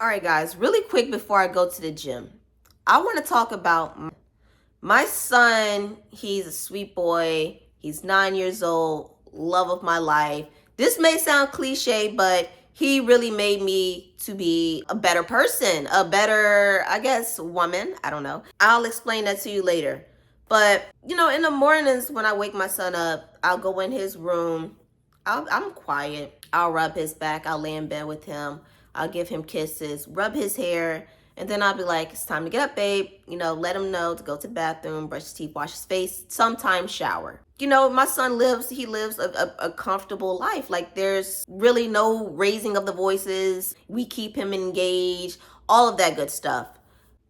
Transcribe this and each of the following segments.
All right, guys, really quick before I go to the gym, I want to talk about my son. He's a sweet boy. He's 9 years old, love of my life. This may sound cliche, but he really made me to be a better person, a better, I guess, woman. I don't know. I'll explain that to you later. But, in the mornings when I wake my son up, I'll go in his room. I'm quiet. I'll rub his back. I'll lay in bed with him. I'll give him kisses, rub his hair, and then I'll be like, it's time to get up, babe. Let him know to go to the bathroom, brush his teeth, wash his face, sometimes shower. My son lives a comfortable life. Like, there's really no raising of the voices. We keep him engaged, all of that good stuff.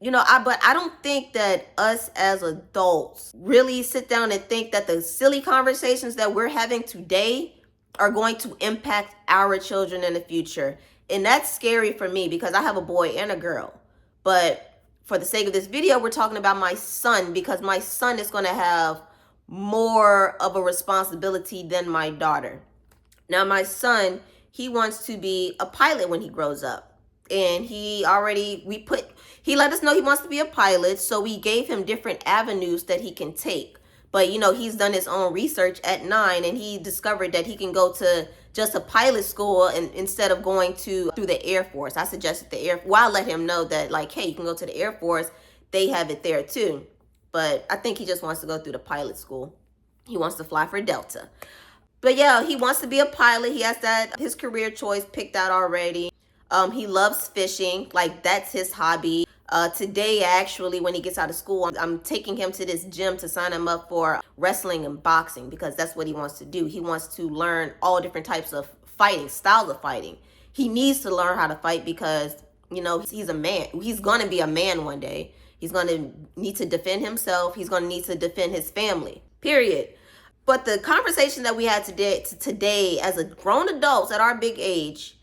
But I don't think that us as adults really sit down and think that the silly conversations that we're having today are going to impact our children in the future. And that's scary for me because I have a boy and a girl. But for the sake of this video, we're talking about my son because my son is going to have more of a responsibility than my daughter. Now, my son, he wants to be a pilot when he grows up. And he let us know he wants to be a pilot. So we gave him different avenues that he can take. But, he's done his own research at 9 and he discovered that he can go to just a pilot school and instead of going through the Air Force. I suggested I let him know that, like, hey, you can go to the Air Force. They have it there too. But I think he just wants to go through the pilot school. He wants to fly for Delta. But yeah, he wants to be a pilot. He has his career choice picked out already. He loves fishing. Like, that's his hobby. Today, actually, when he gets out of school, I'm taking him to this gym to sign him up for wrestling and boxing because that's what he wants to do. He wants to learn all different types of fighting, styles of fighting. He needs to learn how to fight because, he's a man. He's going to be a man one day. He's going to need to defend himself. He's going to need to defend his family, period. But the conversation that we had today as a grown adults at our big age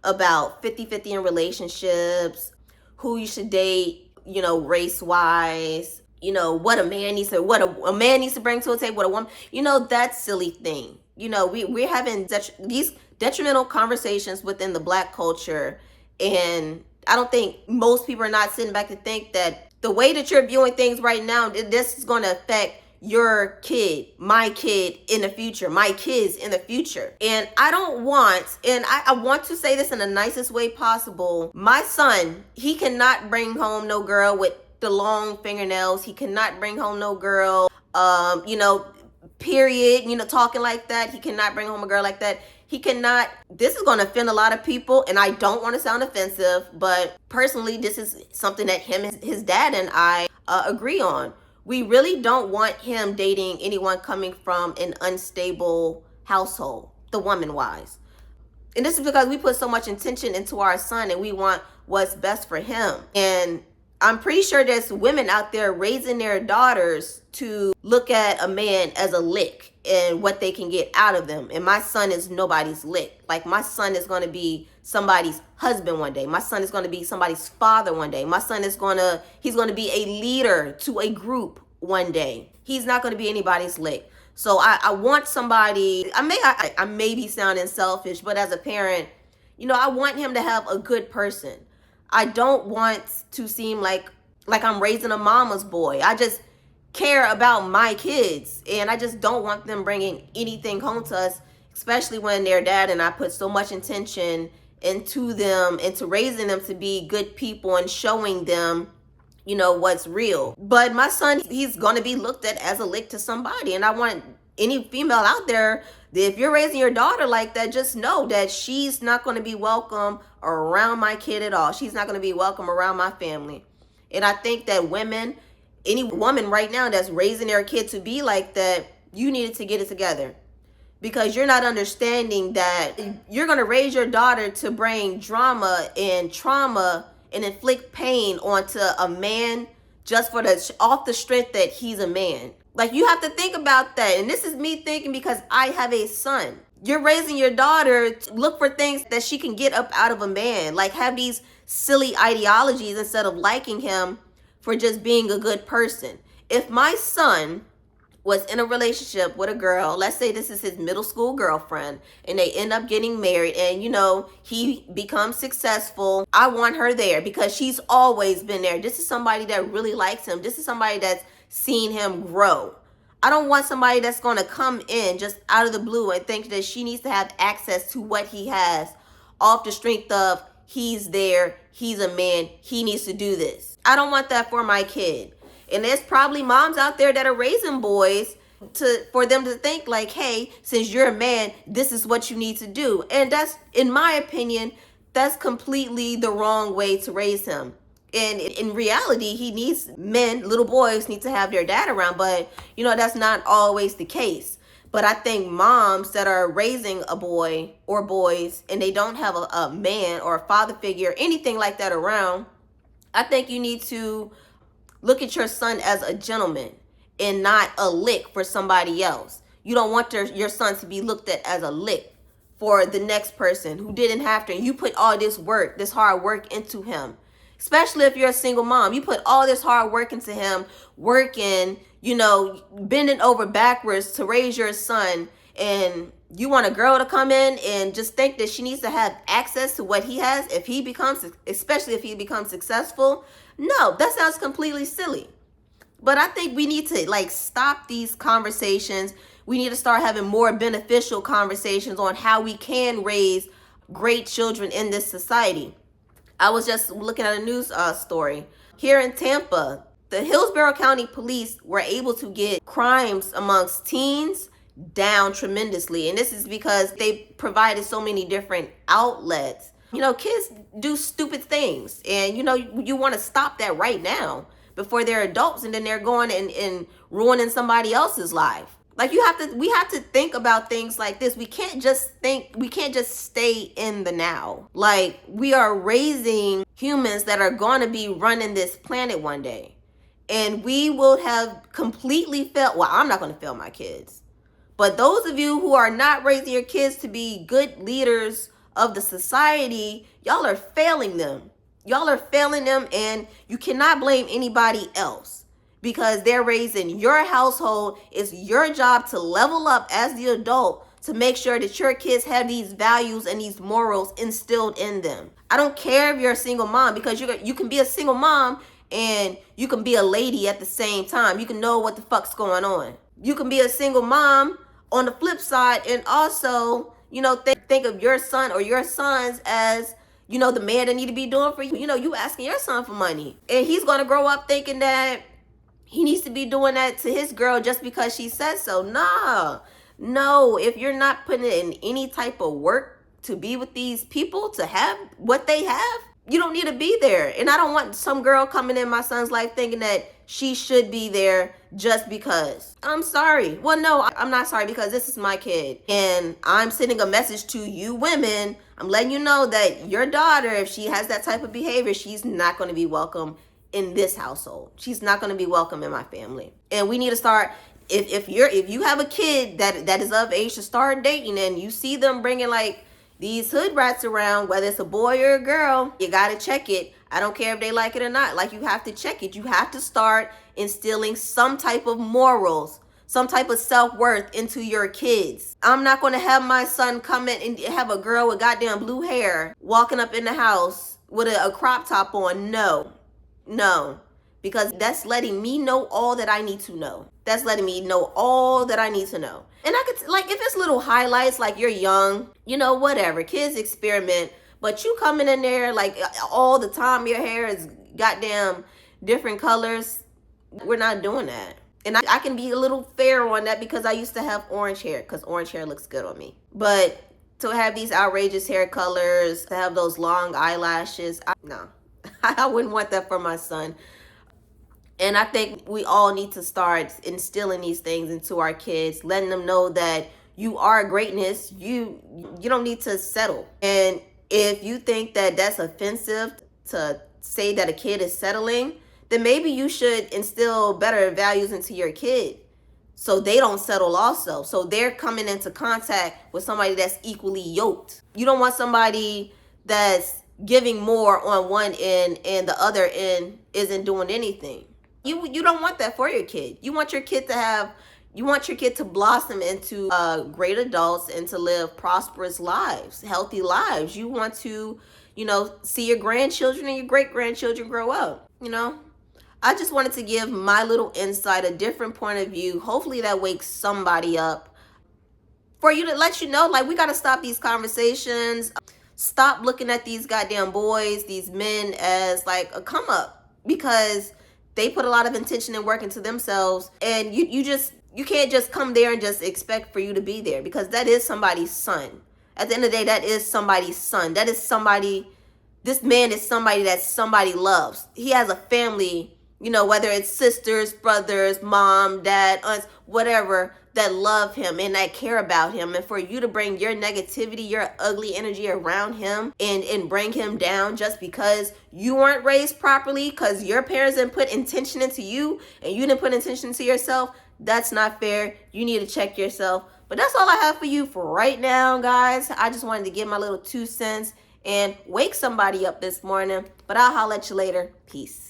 about 50-50 in relationships, who you should date, race-wise, what a man needs to bring to a table, what a woman, that silly thing. We're having these detrimental conversations within the Black culture, and I don't think most people are not sitting back to think that the way that you're viewing things right now, this is going to affect your kid, my kid in the future, my kids in the future. And I want to say this in the nicest way possible. My son, he cannot bring home no girl with the long fingernails. He cannot bring home no girl, period, talking like that. He cannot bring home a girl like that. He cannot. This is going to offend a lot of people, and I don't want to sound offensive, but personally, this is something that his dad and I agree on. We really don't want him dating anyone coming from an unstable household, the woman-wise. And this is because we put so much intention into our son and we want what's best for him. And I'm pretty sure there's women out there raising their daughters to look at a man as a lick and what they can get out of them. And my son is nobody's lick. Like, my son is going to be somebody's husband one day. My son is going to be somebody's father one day. My son he's going to be a leader to a group one day. He's not going to be anybody's lick. So I want somebody, I may be sounding selfish, but as a parent, I want him to have a good person. I don't want to seem like I'm raising a mama's boy. I just care about my kids, and I just don't want them bringing anything home to us, especially when their dad and I put so much intention into them, into raising them to be good people and showing them, what's real. But my son, he's going to be looked at as a lick to somebody, and I want any female out there, if you're raising your daughter like that, just know that she's not going to be welcome around my kid at all. She's not going to be welcome around my family. And I think that any woman right now that's raising their kid to be like that, you needed to get it together. Because you're not understanding that you're going to raise your daughter to bring drama and trauma and inflict pain onto a man just off the strength that he's a man. Like, you have to think about that. And this is me thinking because I have a son. You're raising your daughter to look for things that she can get up out of a man. Like, have these silly ideologies instead of liking him for just being a good person. If my son was in a relationship with a girl, let's say this is his middle school girlfriend, and they end up getting married, and he becomes successful, I want her there because she's always been there. This is somebody that really likes him. This is somebody that's seen him grow. I don't want somebody that's going to come in just out of the blue and think that she needs to have access to what he has off the strength of he's there, he's a man, he needs to do this. I don't want that for my kid. And there's probably moms out there that are raising boys for them to think like, hey, since you're a man, this is what you need to do. And that's, in my opinion, that's completely the wrong way to raise him. And in reality, he needs men, little boys need to have their dad around, but that's not always the case. But I think moms that are raising a boy or boys and they don't have a man or a father figure, anything like that around, I think you need to look at your son as a gentleman and not a lick for somebody else. You don't want your son to be looked at as a lick for the next person who didn't have to. And you put all this work, this hard work into him. Especially if you're a single mom. You put all this hard work into him, working, bending over backwards to raise your son. And you want a girl to come in and just think that she needs to have access to what he has especially if he becomes successful. No, that sounds completely silly. But I think we need to stop these conversations. We need to start having more beneficial conversations on how we can raise great children in this society. I was just looking at a news story. Here in Tampa, the Hillsborough County Police were able to get crimes amongst teens down tremendously. And this is because they provided so many different outlets. Kids do stupid things. And, you want to stop that right now before they're adults and then they're going and ruining somebody else's life. We have to think about things like this. We can't just stay in the now. We are raising humans that are going to be running this planet one day. And we will have completely failed. Well, I'm not going to fail my kids. But those of you who are not raising your kids to be good leaders of the society, y'all are failing them. Y'all are failing them, and you cannot blame anybody else. Because they're raising your household. It's your job to level up as the adult to make sure that your kids have these values and these morals instilled in them. I don't care if you're a single mom, because you can be a single mom and you can be a lady at the same time. You can know what the fuck's going on. You can be a single mom on the flip side and also, think of your son or your sons as, the man that need to be doing for you. You asking your son for money. And he's going to grow up thinking that he needs to be doing that to his girl just because she says so. No, if you're not putting in any type of work to be with these people, to have what they have, you don't need to be there. And I don't want some girl coming in my son's life thinking that she should be there just because. I'm sorry. Well, no, I'm not sorry, because this is my kid. And I'm sending a message to you women. I'm letting you know that your daughter, if she has that type of behavior, she's not going to be welcome in this household. She's not going to be welcome in my family. And we need to start, if you have a kid that is of age to start dating, and you see them bringing these hood rats around, whether it's a boy or a girl, you got to check it. I don't care if they like it or not. You have to check it. You have to start instilling some type of morals, some type of self-worth into your kids. I'm not going to have my son come in and have a girl with goddamn blue hair walking up in the house with a crop top on. No, because that's letting me know all that I need to know. That's letting me know all that I need to know. And I could, if it's little highlights, you're young, whatever. Kids experiment. But you coming in there, all the time, your hair is goddamn different colors. We're not doing that. And I can be a little fair on that because I used to have orange hair, because orange hair looks good on me. But to have these outrageous hair colors, to have those long eyelashes, no. I wouldn't want that for my son. And I think we all need to start instilling these things into our kids, letting them know that you are greatness. You don't need to settle. And if you think that that's offensive to say that a kid is settling, then maybe you should instill better values into your kid so they don't settle also. So they're coming into contact with somebody that's equally yoked. You don't want somebody that's giving more on one end and the other end isn't doing anything. You don't want that for your kid. You want your kid to have, You want your kid to blossom into great adults and to live prosperous lives, healthy lives. You want to, see your grandchildren and your great grandchildren grow up. I just wanted to give my little insight, a different point of view. Hopefully that wakes somebody up for you, to let you know, like, we got to stop these conversations. Stop looking at these goddamn boys, these men, as like a come up, because they put a lot of intention and work into themselves, and you can't just come there and just expect for you to be there, because that is somebody's son. At the end of the day, that is somebody's son. That is somebody, this man is somebody that somebody loves. He has a family, whether it's sisters, brothers, mom, dad, aunts, whatever, that love him and that care about him. And for you to bring your negativity, your ugly energy around him and bring him down just because you weren't raised properly, because your parents didn't put intention into you and you didn't put intention into yourself, that's not fair. You need to check yourself. But that's all I have for you for right now, guys. I just wanted to give my little 2 cents and wake somebody up this morning. But I'll holler at you later. Peace.